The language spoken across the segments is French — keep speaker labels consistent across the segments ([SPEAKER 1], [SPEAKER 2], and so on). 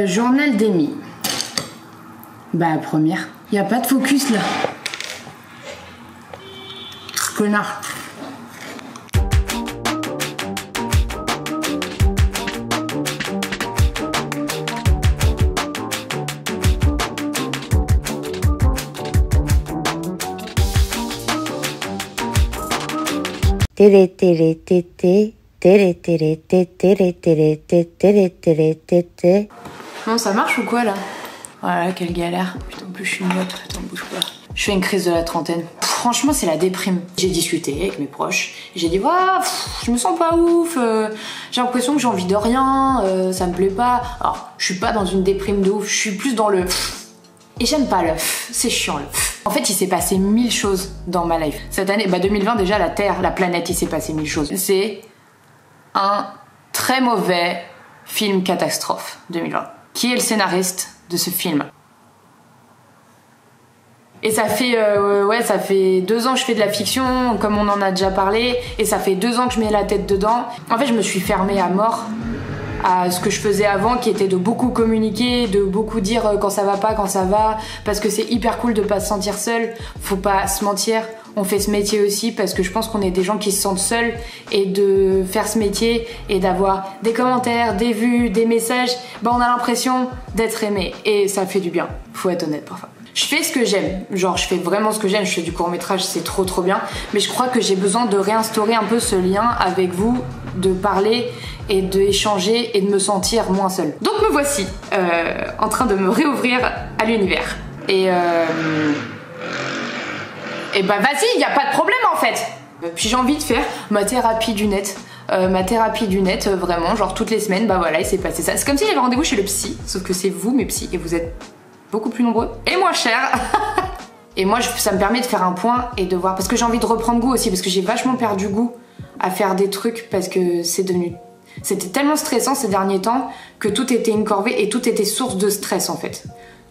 [SPEAKER 1] Journal d'Amy. Bah, première. Y a pas de focus là. Connard.
[SPEAKER 2] Télé télé tété télé télé télé télé télé télé tété.
[SPEAKER 1] Non, ça marche ou quoi là? Voilà, quelle galère. Putain, en plus je suis myope. Attends, bouge pas. Je fais une crise de la trentaine. Franchement, c'est la déprime. J'ai discuté avec mes proches. J'ai dit, waouh, je me sens pas ouf. J'ai l'impression que j'ai envie de rien. Ça me plaît pas. Alors, je suis pas dans une déprime de ouf. Je suis plus dans le. Et j'aime pas le. C'est chiant le. En fait, il s'est passé 1000 choses dans ma life. Cette année, 2020, déjà, la Terre, la planète, il s'est passé 1000 choses. C'est un très mauvais film catastrophe 2020. Qui est le scénariste de ce film? Et ça fait, ça fait 2 ans que je fais de la fiction, comme on en a déjà parlé, et ça fait 2 ans que je mets la tête dedans. En fait, je me suis fermée à mort à ce que je faisais avant, qui était de beaucoup communiquer, de beaucoup dire quand ça va pas, quand ça va, parce que c'est hyper cool de pas se sentir seul. Faut pas se mentir, on fait ce métier aussi parce que je pense qu'on est des gens qui se sentent seuls, et de faire ce métier et d'avoir des commentaires, des vues, des messages, on a l'impression d'être aimé, et ça fait du bien. Faut être honnête parfois. Je fais ce que j'aime, genre je fais vraiment ce que j'aime, je fais du court-métrage, c'est trop bien, mais je crois que j'ai besoin de réinstaurer un peu ce lien avec vous, de parler et d'échanger et de me sentir moins seule. Donc me voici en train de me réouvrir à l'univers. Et vas-y, y a pas de problème en fait. Puis j'ai envie de faire ma thérapie du net. Vraiment, genre toutes les semaines, voilà, il s'est passé ça. C'est comme si j'avais rendez-vous chez le psy, sauf que c'est vous mes psys et vous êtes beaucoup plus nombreux et moins chers. Et moi, ça me permet de faire un point et de voir, parce que j'ai envie de reprendre goût aussi, parce que j'ai vachement perdu goût à faire des trucs, parce que c'était tellement stressant ces derniers temps que tout était une corvée et tout était source de stress en fait.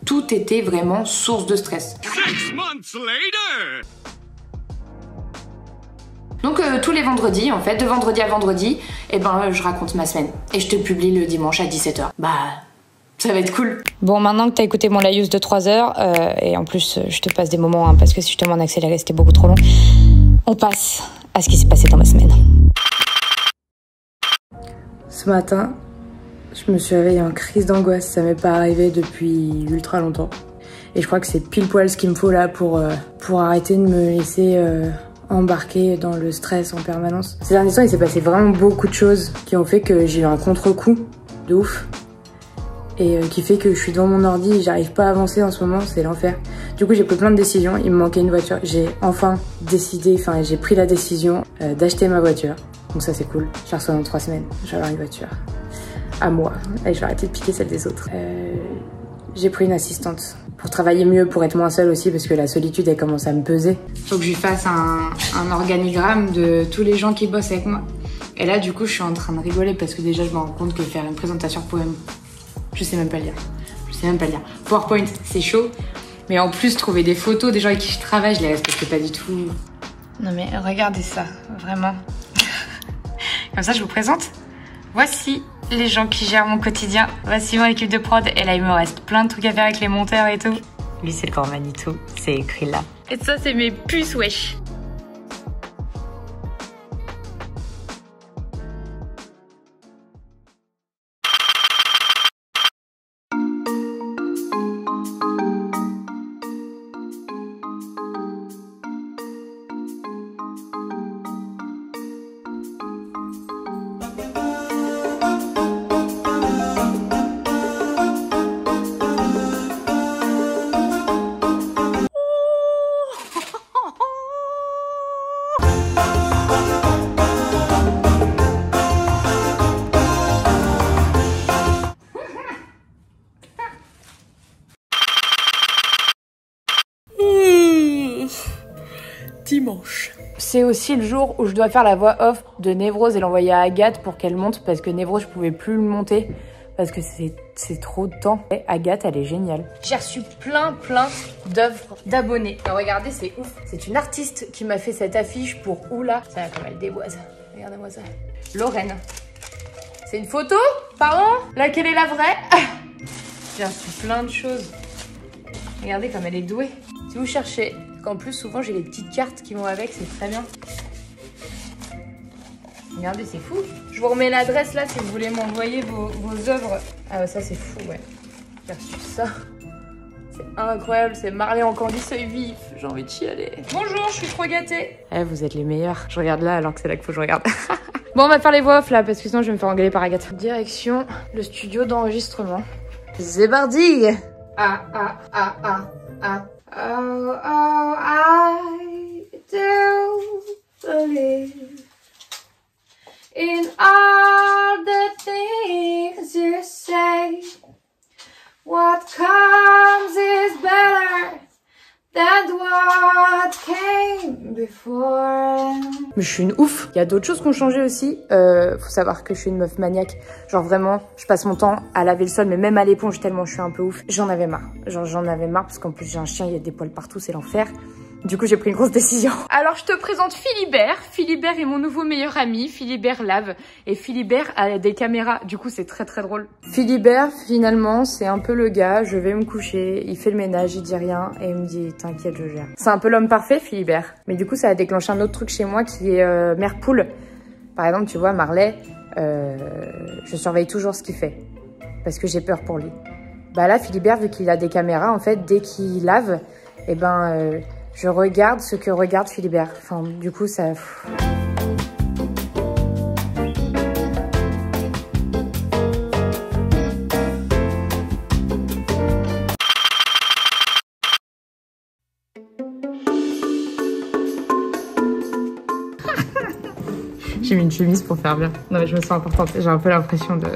[SPEAKER 1] Tout était vraiment source de stress.
[SPEAKER 3] 6 months later.
[SPEAKER 1] Donc tous les vendredis en fait, de vendredi à vendredi, je raconte ma semaine. Et je te publie le dimanche à 17h. Ça va être cool. Bon, maintenant que t'as écouté mon laïus de 3 heures, et en plus je te passe des moments, parce que si je te mets en accéléré c'était beaucoup trop long, on passe à ce qui s'est passé dans ma semaine. Ce matin, je me suis réveillée en crise d'angoisse, ça m'est pas arrivé depuis ultra longtemps. Et je crois que c'est pile poil ce qu'il me faut là pour arrêter de me laisser embarquer dans le stress en permanence. Ces derniers temps, il s'est passé vraiment beaucoup de choses qui ont fait que j'ai eu un contre-coup de ouf. Et qui fait que je suis devant mon ordi et j'arrive pas à avancer en ce moment, c'est l'enfer. Du coup, j'ai pris plein de décisions, il me manquait une voiture. J'ai enfin décidé, j'ai pris la décision d'acheter ma voiture. Donc ça, c'est cool. Je la reçois dans 3 semaines, je vais avoir une voiture à moi. Et je vais arrêter de piquer celle des autres. J'ai pris une assistante pour travailler mieux, pour être moins seule aussi, parce que la solitude, elle commence à me peser. Faut que je lui fasse un organigramme de tous les gens qui bossent avec moi. Et là, du coup, je suis en train de rigoler parce que déjà, je me rends compte que faire une présentation poème, je sais même pas lire. PowerPoint, c'est chaud. Mais en plus, trouver des photos des gens avec qui je travaille, je les respecte pas du tout. Non mais regardez ça, vraiment. Comme ça, je vous présente. Voici les gens qui gèrent mon quotidien. Voici mon équipe de prod. Et là, il me reste plein de trucs à faire avec les monteurs et tout. Lui, c'est le corps Manitou. C'est écrit là. Et ça, c'est mes puces, wesh.
[SPEAKER 4] Dimanche.
[SPEAKER 1] C'est aussi le jour où je dois faire la voix off de Névrose et l'envoyer à Agathe pour qu'elle monte, parce que Névrose, je pouvais plus le monter parce que c'est trop de temps. Et Agathe, elle est géniale. J'ai reçu plein d'œuvres d'abonnés. Regardez, c'est ouf. C'est une artiste qui m'a fait cette affiche pour Oula. Ça comme elle déboise. Regardez-moi ça. Lorraine. C'est une photo? Pardon? Laquelle est la vraie? J'ai reçu plein de choses. Regardez comme elle est douée. Si vous cherchez, qu'en plus souvent j'ai les petites cartes qui vont avec, c'est très bien. Regardez, c'est fou. Je vous remets l'adresse là si vous voulez m'envoyer vos œuvres. Ah ça c'est fou, ouais. J'ai reçu ça. C'est incroyable, c'est Marley en candy seuil vif. J'ai envie de chialer. Bonjour, je suis trop gâtée. Eh, vous êtes les meilleurs. Je regarde là alors que c'est là qu'il faut que je regarde. Bon, on va faire les voix off là parce que sinon je vais me faire engueuler par Agathe. Direction le studio d'enregistrement. C'est parti. Ah. Oh, I do believe in all the things you say. What comes is better than what came before. Mais je suis une ouf. Il y a d'autres choses qui ont changé aussi. Faut savoir que je suis une meuf maniaque. Genre vraiment, je passe mon temps à laver le sol, mais même à l'éponge tellement je suis un peu ouf. J'en avais marre. J'en avais marre parce qu'en plus j'ai un chien, il y a des poils partout, c'est l'enfer. Du coup, j'ai pris une grosse décision. Alors, je te présente Philibert. Philibert est mon nouveau meilleur ami. Philibert lave. Et Philibert a des caméras. Du coup, c'est très très drôle. Philibert, finalement, c'est un peu le gars. Je vais me coucher. Il fait le ménage, il dit rien. Et il me dit, t'inquiète, je gère. C'est un peu l'homme parfait, Philibert. Mais du coup, ça a déclenché un autre truc chez moi qui est mère poule. Par exemple, tu vois, Marley, je surveille toujours ce qu'il fait. Parce que j'ai peur pour lui. Bah là, Philibert, vu qu'il a des caméras, en fait, dès qu'il lave, eh ben... je regarde ce que regarde Philibert. Enfin, du coup, ça... J'ai mis une chemise pour faire bien. Non, mais je me sens importante. J'ai un peu l'impression de...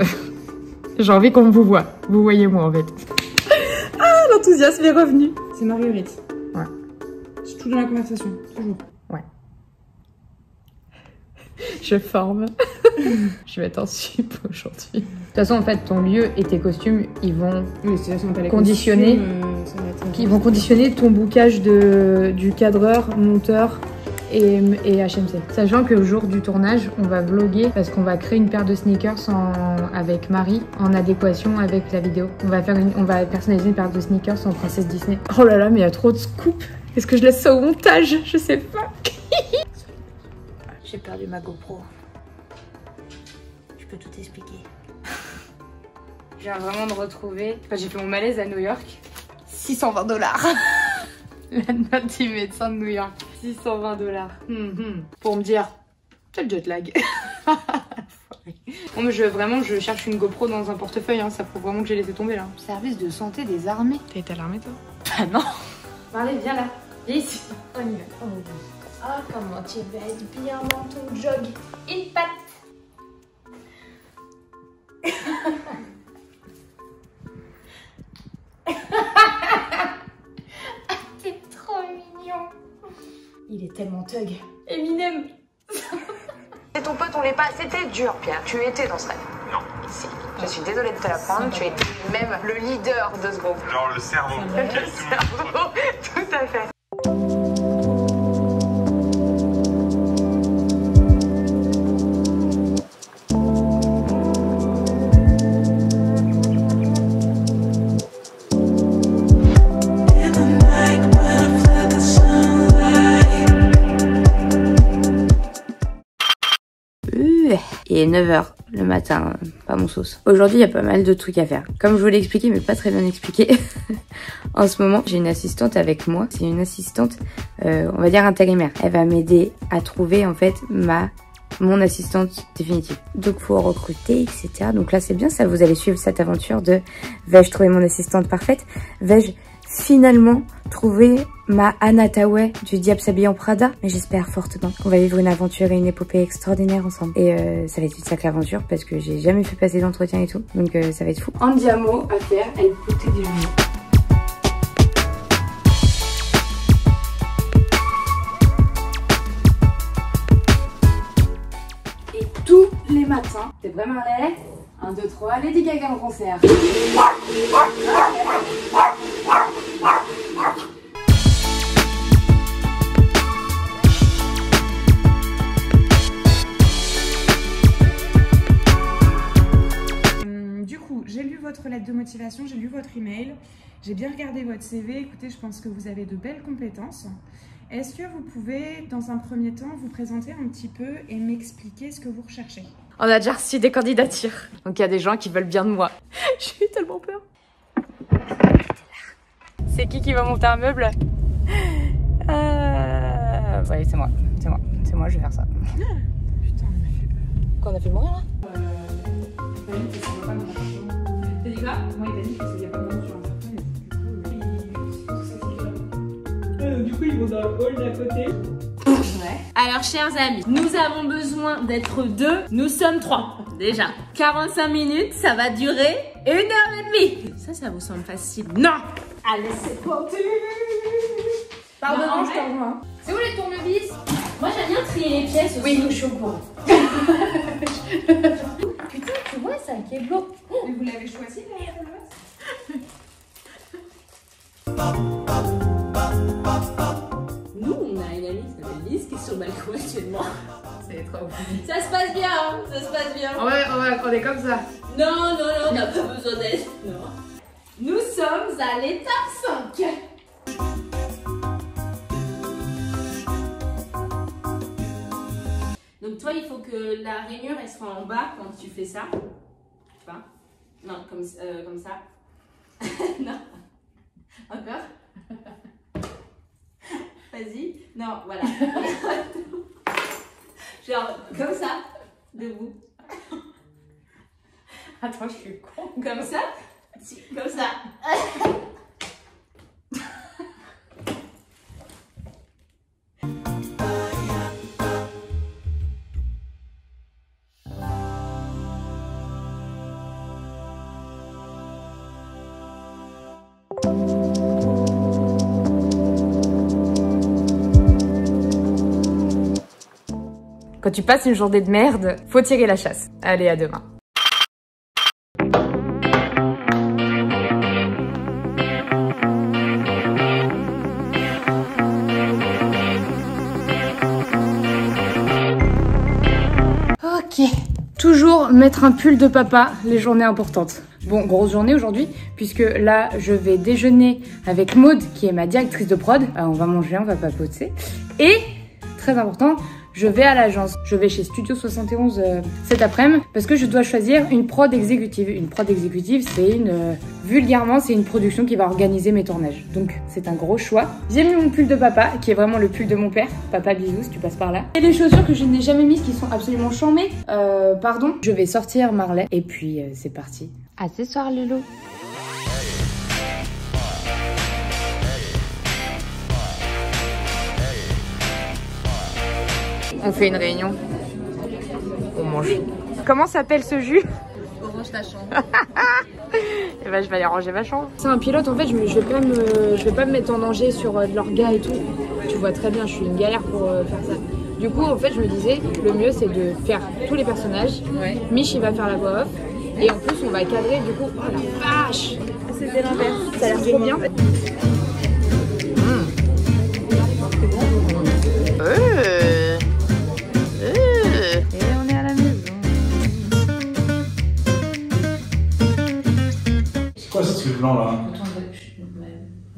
[SPEAKER 1] J'ai envie qu'on vous voit. Vous voyez moi, en fait. Ah, l'enthousiasme est revenu.
[SPEAKER 4] C'est Marguerite.
[SPEAKER 1] Ouais.
[SPEAKER 4] C'est tout dans la conversation, toujours.
[SPEAKER 1] Ouais. Je forme. Je vais être en sup aujourd'hui. De toute façon, en fait, ton lieu et tes costumes, ils vont conditionner. Ils vont conditionner ton bouquage du cadreur, monteur et HMC. Sachant que le jour du tournage, on va vlogger parce qu'on va créer une paire de sneakers avec Marie en adéquation avec la vidéo. On va personnaliser une paire de sneakers en princesse Disney. Oh là là, mais il y a trop de scoops. Est-ce que je laisse ça au montage? Je sais pas. J'ai perdu ma GoPro. Je peux tout expliquer. Je viens vraiment de retrouver... Enfin, j'ai fait mon malaise à New York. 620 $. La note du médecin de New York. 620 $. Pour me dire, c'est le jet lag. Bon, mais je cherche une GoPro dans un portefeuille. Hein. Ça prouve vraiment que j'ai laissé tomber là. Service de santé des armées.
[SPEAKER 4] T'as été à l'armée toi?
[SPEAKER 1] Ah non. Marley, viens là. Viens ici. On y va. Oh, comment tu vas être bien dans ton jog. Une patte. T'es trop mignon. Il est tellement thug. Eminem.
[SPEAKER 5] C'est ton pote, on l'est pas. C'était dur, Pierre. Tu étais dans ce rêve.
[SPEAKER 3] Non.
[SPEAKER 5] Si. Je suis désolée de te l'apprendre. Tu étais même le leader de ce groupe.
[SPEAKER 3] Genre le cerveau.
[SPEAKER 5] Le cerveau. Tout à fait.
[SPEAKER 2] Il est 9 h le matin, pas mon sauce. Aujourd'hui, il y a pas mal de trucs à faire. Comme je vous l'ai expliqué, mais pas très bien expliqué. En ce moment, j'ai une assistante avec moi. C'est une assistante, on va dire intérimaire. Elle va m'aider à trouver en fait mon assistante définitive. Donc faut recruter, etc. Donc là c'est bien, ça vous allez suivre cette aventure de vais-je trouver mon assistante parfaite? Vais-je finalement trouver ma Anna Tawai du Diable s'habille en Prada? Mais j'espère fortement qu'on va vivre une aventure et une épopée extraordinaire ensemble. Et ça va être une sacrée aventure parce que j'ai jamais fait passer d'entretien et tout. Donc ça va être fou.
[SPEAKER 1] Andiamo à faire, elle côté des lumières. Tous les matins, t'es vrai Marley? 1, 2, 3, Lady Gaga en concert.
[SPEAKER 4] Du coup, j'ai lu votre lettre de motivation, j'ai lu votre email, j'ai bien regardé votre CV. Écoutez, je pense que vous avez de belles compétences. Est-ce que vous pouvez, dans un premier temps, vous présenter un petit peu et m'expliquer ce que vous recherchez?
[SPEAKER 2] On a déjà reçu des candidatures. Donc il y a des gens qui veulent bien de moi. J'ai eu tellement peur. C'est qui va monter un meuble? Ouais, c'est moi. C'est moi. C'est moi, je vais faire ça.
[SPEAKER 4] Putain, on a fait peur.
[SPEAKER 2] Quoi, on a fait mourir là?
[SPEAKER 4] T'as dit quoi? Moi, il t'a dit qu'il n'y a pas de sur un du coup, ils vont dans le hall d'à côté.
[SPEAKER 6] Ouais. Alors, chers amis, nous avons besoin d'être 2. Nous sommes 3. Déjà. 45 minutes, ça va durer 1h30. Ça vous semble facile? Non! Allez, c'est parti!
[SPEAKER 4] Pardon, je t'en vois.
[SPEAKER 6] C'est où les tournevis? Moi, j'aime bien trier les pièces aussi.
[SPEAKER 2] Oui, je suis au courant.
[SPEAKER 6] Putain, tu vois, ça qui est beau.
[SPEAKER 4] Mais vous l'avez choisi, la
[SPEAKER 6] Nous, on a une amie qui s'appelle Lise qui est sur le balcon actuellement.
[SPEAKER 2] C'est trop cool.
[SPEAKER 6] Ça se passe bien, hein, ça se passe bien.
[SPEAKER 2] On est comme ça.
[SPEAKER 6] Non, on n'a pas besoin d'aide. Non. Nous sommes à l'étape 5. Donc toi, il faut que la rainure, elle soit en bas quand tu fais ça. Tu vois? Non, comme ça. Non. Encore? Vas-y. Non, voilà. Genre, comme ça. Debout.
[SPEAKER 2] Attends, je suis con.
[SPEAKER 6] Comme ça. Si, comme ça.
[SPEAKER 2] Quand tu passes une journée de merde, faut tirer la chasse. Allez, à demain. Ok. Toujours mettre un pull de papa les journées importantes. Bon, grosse journée aujourd'hui, puisque là, je vais déjeuner avec Maud, qui est ma directrice de prod. On va manger, on va papoter. Et, très important, je vais à l'agence. Je vais chez Studio 71 cet après-midi parce que je dois choisir une prod exécutive. Une prod exécutive, c'est vulgairement, c'est une production qui va organiser mes tournages. Donc, c'est un gros choix. J'ai mis mon pull de papa, qui est vraiment le pull de mon père. Papa, bisous si tu passes par là. Et les chaussures que je n'ai jamais mises, qui sont absolument chambées. Pardon. Je vais sortir Marley. Et puis, c'est parti. À ce soir, Lolo. On fait une réunion. On mange. Comment s'appelle ce jus?
[SPEAKER 6] Orange ta chambre.
[SPEAKER 2] Et ben je vais aller ranger ma chambre. C'est un pilote, en fait, je vais pas me mettre en danger sur de l'orga et tout. Tu vois très bien, je suis une galère pour faire ça. Du coup, en fait, je me disais, le mieux c'est de faire tous les personnages. Ouais. Mich, il va faire la voix off. Et en plus, on va cadrer, du coup, oh la vache! C'était l'inverse. Ça a l'air trop bien.
[SPEAKER 7] C'est quoi ce truc blanc là?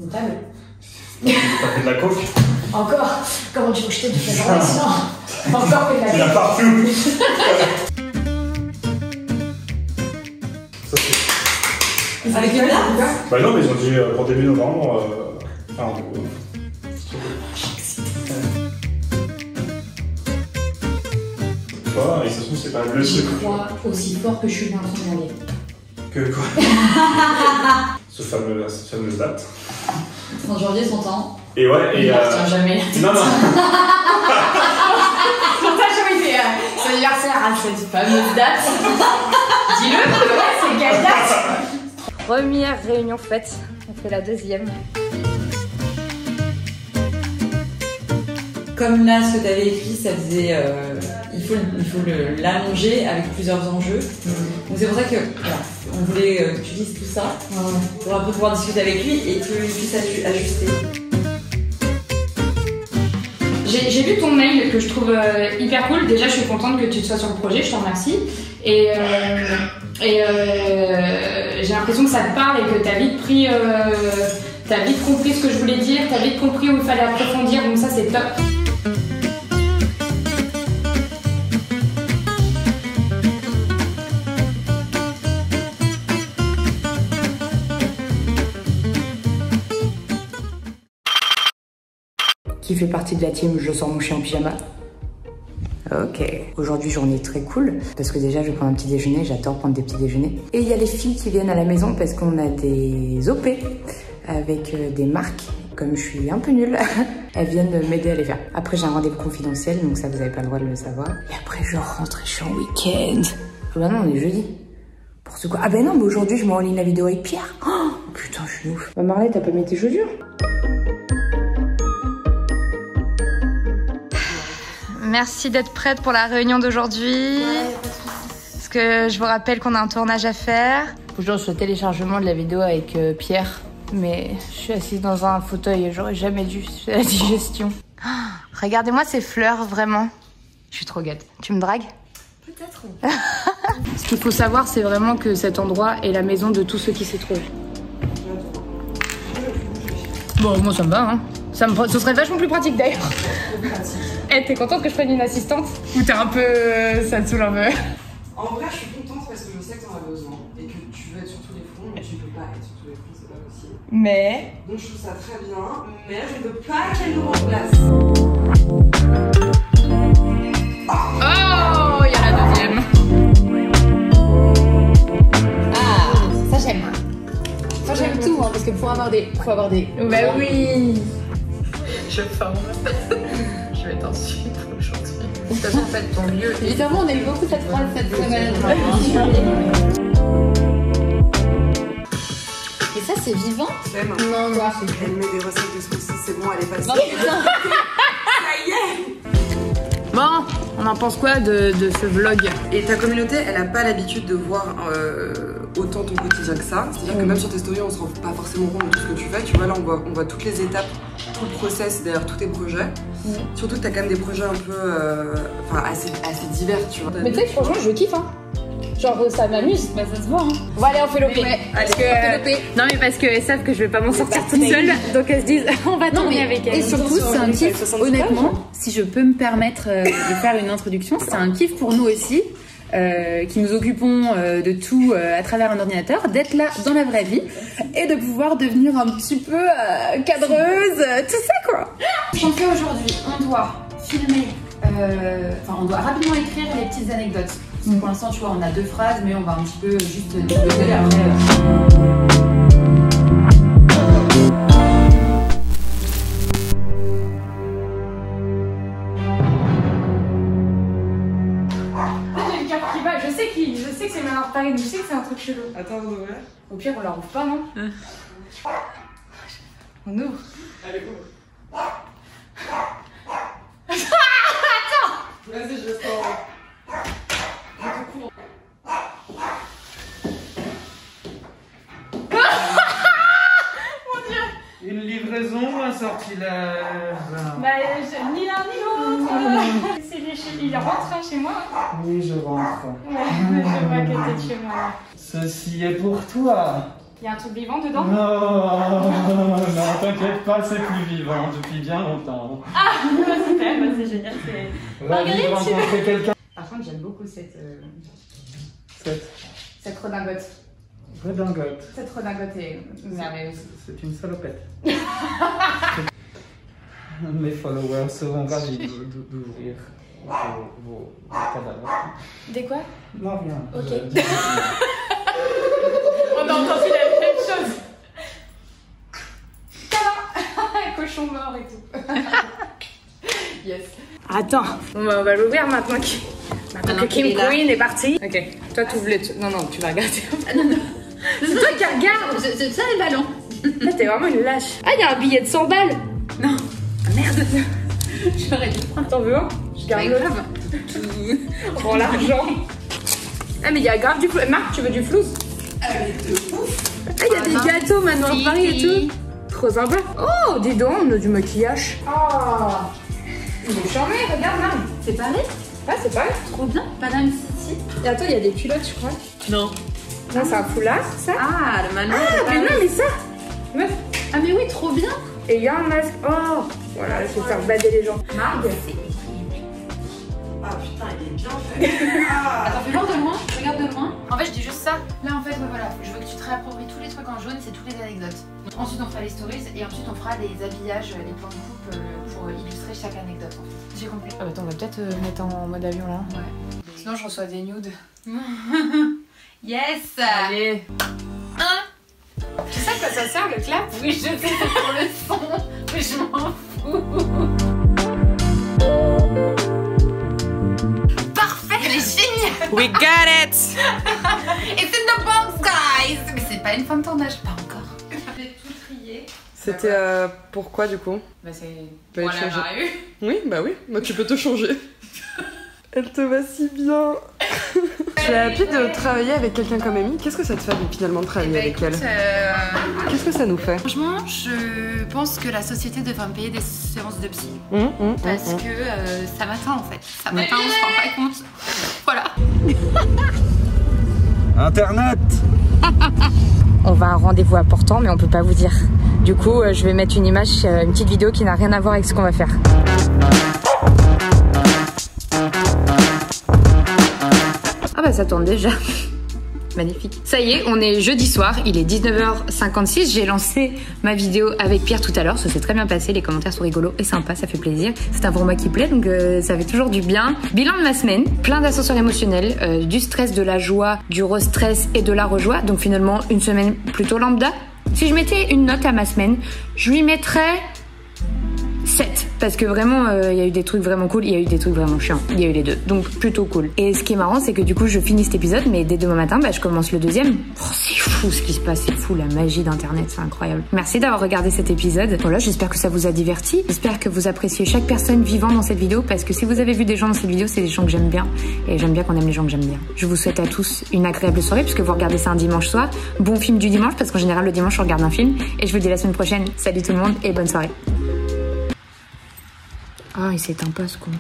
[SPEAKER 1] Une table.
[SPEAKER 7] T'as fait de la coke?
[SPEAKER 1] Encore? Comment tu veux que je t'aide toute la journée sinon? Encore fait de la
[SPEAKER 7] Il y en a partout.
[SPEAKER 1] Avec une date?
[SPEAKER 7] Bah non, mais ils ont dit pour début novembre. Enfin, toi, et ça se trouve, c'est pas le
[SPEAKER 1] J'y
[SPEAKER 7] truc.
[SPEAKER 1] crois aussi fort que je suis bien en train de regarder.
[SPEAKER 7] Que quoi? Cette fameuse date.
[SPEAKER 1] 30 janvier, son temps.
[SPEAKER 7] Et ouais, et.
[SPEAKER 1] Il ne jamais.
[SPEAKER 7] Non, non.
[SPEAKER 1] Son temps, jamais fait son anniversaire à cette fameuse date. Dis-le, ouais, c'est quelle date?
[SPEAKER 2] Première réunion faite. On fait la deuxième.
[SPEAKER 8] Comme là, ce que tu avais écrit, ça faisait. Il faut l'allonger avec plusieurs enjeux. Donc c'est pour ça que voilà, on voulait que tu dises tout ça pour après pouvoir discuter avec lui et qu'il puisse ajuster.
[SPEAKER 1] J'ai vu ton mail que je trouve hyper cool. Déjà, je suis contente que tu sois sur le projet, je te remercie. Et j'ai l'impression que ça te parle et que t'as vite pris, t'as vite compris ce que je voulais dire, t'as vite compris où il fallait approfondir, donc ça c'est top. Qui fait partie de la team Je sors mon chien en pyjama? Ok. Aujourd'hui, journée très cool, parce que déjà, je vais prendre un petit déjeuner, j'adore prendre des petits déjeuners. Et il y a les filles qui viennent à la maison parce qu'on a des OP avec des marques. Comme je suis un peu nulle, elles viennent m'aider à les faire. Après, j'ai un rendez-vous confidentiel, donc ça, vous n'avez pas le droit de le savoir. Et après, je rentre et je suis en week-end. Oh bah non, on est jeudi. Pour ce quoi? Ah ben non, mais aujourd'hui, je m'enligne la vidéo avec Pierre. Oh putain, je suis ouf. Bah Marley, t'as pas mis tes chaussures? Merci d'être prête pour la réunion d'aujourd'hui. Parce que je vous rappelle qu'on a un tournage à faire. Aujourd'hui, je suis au téléchargement de la vidéo avec Pierre. Mais je suis assise dans un fauteuil, j'aurais jamais dû faire la digestion. Oh, regardez-moi ces fleurs, vraiment. Je suis trop gâte. Tu me dragues? Peut-être. Ce qu'il faut savoir, c'est vraiment que cet endroit est la maison de tous ceux qui s'y trouvent. Bon, moi ça me va, hein. Ce serait vachement plus pratique d'ailleurs. Eh, t'es contente que je prenne une assistante? Ou t'es un peu... ça te saoule un peu?
[SPEAKER 8] En vrai, je suis contente parce que je sais que t'en as besoin et que tu veux être sur tous les fronts, mais tu peux pas être sur tous les fronts, c'est pas possible.
[SPEAKER 1] Mais...
[SPEAKER 8] Donc je trouve ça très bien, mais je ne veux pas qu'elle nous remplace.
[SPEAKER 1] Oh, il y a la deuxième.
[SPEAKER 6] Ah, ça j'aime. Ça j'aime tout, hein, parce que faut avoir des...
[SPEAKER 1] Bah oui.
[SPEAKER 8] Je forme. Je vais t'en suivre aujourd'hui. T'as en fait ton lieu.
[SPEAKER 6] Évidemment, on a eu beaucoup cette phrase cette semaine. Et ça, c'est vivant?
[SPEAKER 8] Non, non, elle met des recettes de smoothies, c'est bon, elle est passée. Ça y est.
[SPEAKER 1] Bon, on en pense quoi de ce vlog?
[SPEAKER 8] Et ta communauté, elle a pas l'habitude de voir autant ton quotidien que ça. C'est-à-dire que même sur tes stories, on se rend pas forcément compte de tout ce que tu fais. Tu vois, là, on voit toutes les étapes, tout le process derrière tous tes projets. Surtout que t'as quand même des projets un peu assez divers, tu vois.
[SPEAKER 1] Mais tu sais que franchement, je kiffe, hein. Genre, ça m'amuse. Bah, ça se voit, hein. Bon, allez, on fait l'OP.
[SPEAKER 6] Ouais,
[SPEAKER 1] parce que... Non, mais parce qu'elles savent que je vais pas m'en sortir toute seule. Donc, elles se disent, on va tourner avec elles.
[SPEAKER 6] Et surtout, c'est un kiff, honnêtement, si je peux me permettre de faire une introduction, c'est un kiff pour nous aussi, qui nous occupons de tout à travers un ordinateur, d'être là dans la vraie vie et de pouvoir devenir un petit peu cadreuse, tout ça, quoi. Ce qu'on fait aujourd'hui, on doit filmer, on doit rapidement écrire les petites anecdotes. Donc pour l'instant, tu vois, on a 2 phrases, mais on va un petit peu juste développer après.
[SPEAKER 1] J'ai le cœur qui bat, je sais que c'est mal reparé, mais je sais que c'est un truc chelou.
[SPEAKER 8] Attends, on ouvre.
[SPEAKER 1] Au pire, on la rouvre pas, non? On ouvre.
[SPEAKER 8] Allez, ouvre.
[SPEAKER 1] Attends!
[SPEAKER 8] Vas-y, je sors.
[SPEAKER 9] Une livraison ou un sortilège?
[SPEAKER 1] Bah, ni l'un ni l'autre. Il rentre chez moi.
[SPEAKER 9] Oui, je rentre.
[SPEAKER 1] Ouais, je vois que t'es chez moi.
[SPEAKER 9] Ceci est pour toi.
[SPEAKER 1] Il y a un truc vivant dedans?
[SPEAKER 9] Non, t'inquiète pas, c'est plus vivant depuis bien longtemps.
[SPEAKER 1] Ah, super, bah, c'est génial.
[SPEAKER 9] Marguerite, tu rencontrer quelqu'un.
[SPEAKER 1] Par contre, j'aime beaucoup cette redingote.
[SPEAKER 9] Redingote.
[SPEAKER 1] Cette redingote est merveilleuse.
[SPEAKER 9] C'est une salopette. Mes followers seront ravis d'ouvrir vos cadavres.
[SPEAKER 1] Des quoi?
[SPEAKER 9] Non, rien.
[SPEAKER 1] Ok. On a entendu la même chose. Cochon mort et tout. Yes. Attends, on va l'ouvrir maintenant que Kim Queen est partie. Ok, toi tu ouvres le... Non, tu vas regarder. C'est toi qui regarde.
[SPEAKER 6] C'est ça les ballons.
[SPEAKER 1] Là, t'es vraiment une lâche. Ah, il y a un billet de 100 balles.
[SPEAKER 6] Non.
[SPEAKER 1] Merde.
[SPEAKER 6] J'aurais dû prendre.
[SPEAKER 1] T'en veux un? Je garde le grave. Prends l'argent. Ah, mais il y a grave du flou. Marc, tu veux du flouze?
[SPEAKER 8] Elle est de ouf.
[SPEAKER 1] Ah, il y a des gâteaux maintenant à Paris et tout. Trop sympa. Oh, dis donc, on a du maquillage. Oh. Il est charmé, regarde là.
[SPEAKER 2] C'est pareil?
[SPEAKER 1] Ouais, c'est pareil.
[SPEAKER 2] Trop bien. Paname City.
[SPEAKER 1] Et attends, il y a des culottes, je crois.
[SPEAKER 6] Non.
[SPEAKER 1] Non, c'est un foulard, ça.
[SPEAKER 2] Ah, le manoir.
[SPEAKER 1] Ah, mais non, mais ça. Meuf.
[SPEAKER 2] Ah, mais oui, trop bien.
[SPEAKER 1] Et il y a un masque. Oh. Voilà, je vais faire bader les gens. Margue.
[SPEAKER 8] Ah putain, il est bien fait.
[SPEAKER 2] Attends, fais voir de loin. Regarde de loin.
[SPEAKER 10] En fait, je dis juste ça. Là, en fait, voilà, je veux que tu te réappropries tous les trucs en jaune, c'est toutes les anecdotes. Ensuite, on fera les stories et ensuite, on fera les habillages, les plans de coupe pour illustrer chaque anecdote. En fait. J'ai compris.
[SPEAKER 1] Ah, bah attends, on va peut-être mettre en mode avion là.
[SPEAKER 10] Ouais.
[SPEAKER 1] Sinon, je reçois des nudes.
[SPEAKER 10] Yes.
[SPEAKER 1] Allez. Tu sais à quoi ça sert le clap?
[SPEAKER 10] Oui, je sais, c'est pour le son, mais je m'en fous. Parfait, elle est géniale.
[SPEAKER 8] We got it.
[SPEAKER 10] It's in the box, guys. Mais c'est pas une fin de tournage, pas encore. J'ai tout trié.
[SPEAKER 8] C'était pourquoi du coup?
[SPEAKER 10] Bah c'est
[SPEAKER 8] Bah,
[SPEAKER 10] pour la
[SPEAKER 8] changer.
[SPEAKER 10] Marie.
[SPEAKER 8] Oui, bah oui, bah, tu peux te changer. Elle te va si bien. Tu es happy de travailler avec quelqu'un comme Amy? Qu'est-ce que ça te fait finalement de travailler avec elle? Qu'est-ce que ça nous fait?
[SPEAKER 10] Franchement, je pense que la société devrait me payer des séances de psy. Parce que ça m'atteint en fait. Ça m'atteint, on se rend pas compte. Voilà.
[SPEAKER 3] Internet.
[SPEAKER 2] On va à un rendez-vous important, mais on peut pas vous dire. Du coup, je vais mettre une image, une petite vidéo qui n'a rien à voir avec ce qu'on va faire. Ah bah ça tourne déjà. Magnifique. Ça y est, on est jeudi soir, il est 19h56. J'ai lancé ma vidéo avec Pierre tout à l'heure. Ça s'est très bien passé, les commentaires sont rigolos et sympas, ça fait plaisir. C'est un format qui plaît, donc ça fait toujours du bien. Bilan de ma semaine, plein d'ascenseurs émotionnels, du stress, de la joie, du re-stress et de la rejoie. Donc finalement, une semaine plutôt lambda. Si je mettais une note à ma semaine, je lui mettrais 7, parce que vraiment il y a eu des trucs vraiment cool, il y a eu des trucs vraiment chiants, il y a eu les deux, donc plutôt cool. Et ce qui est marrant, c'est que du coup je finis cet épisode, mais dès demain matin je commence le deuxième. Oh, c'est fou ce qui se passe, c'est fou, la magie d'internet, c'est incroyable. Merci d'avoir regardé cet épisode. Voilà, j'espère que ça vous a diverti, j'espère que vous appréciez chaque personne vivant dans cette vidéo, parce que si vous avez vu des gens dans cette vidéo, c'est des gens que j'aime bien, et j'aime bien qu'on aime les gens que j'aime bien. Je vous souhaite à tous une agréable soirée, puisque vous regardez ça un dimanche soir. Bon film du dimanche, parce qu'en général le dimanche on regarde un film, et je vous dis la semaine prochaine. Salut tout le monde et bonne soirée. Ah, il s'éteint pas ce con.